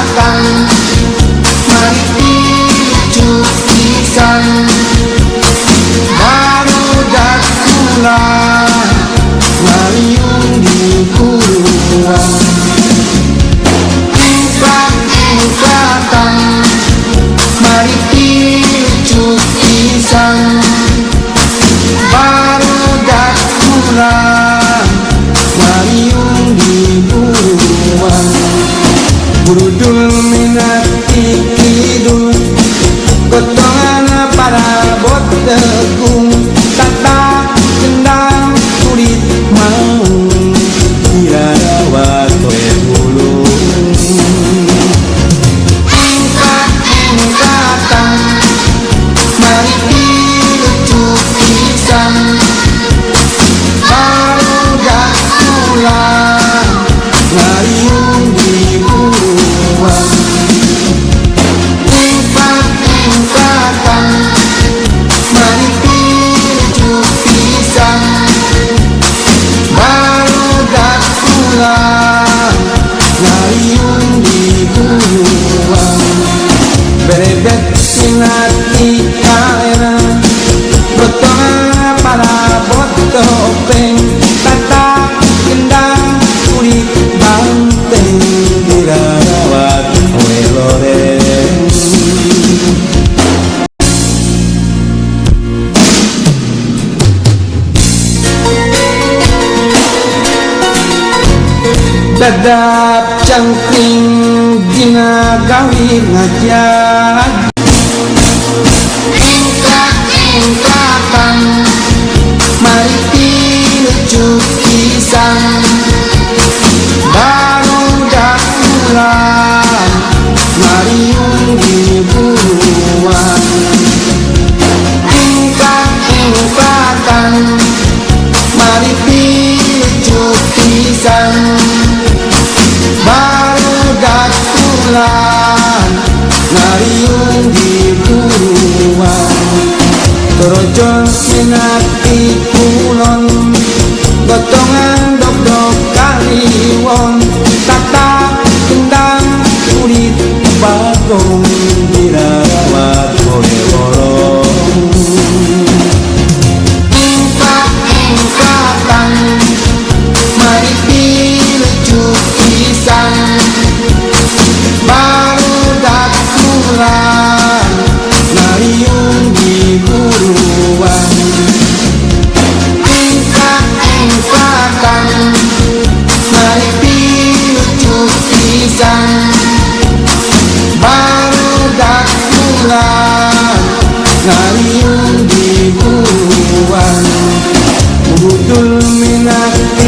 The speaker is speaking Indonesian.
datang, mari picu pisan, baru dak pulang, ngaliung di buruan. Datang, mari picu pisan, baru dak pulang, ngaliung di buruan. Burudul minati kidul, gotongan pada bot tegung, tata kendang kulit mau, kira rawat kowe bulu. Datang, mari picu pisan, baru dak pulang, ngaliung di buruan. Datang, mari picu pisan, baru dak pulang, ngaliung di buruan. Berebet sinati kalena, gotongan pada bot topeng, tata kendang kulit banteng, dirawat oleh loreng. Dadap cangkring dina gawi ngajak. Datang, mari picu pisan, baru dak pulang, ngaliung di buruan. Datang, mari picu pisan, baru dak pulang, ngaliung di buruan. Torojon sinati kulon, gotongan dok-dok kaliwon, tata kendang kulit bagong, dirawat oleh lorong. Datang, mari picu pisan, baru dak pulang, ngaliung di buruan. Datang, mari picu pisan, baru dak pulang, ngaliung di buruan. Budul minat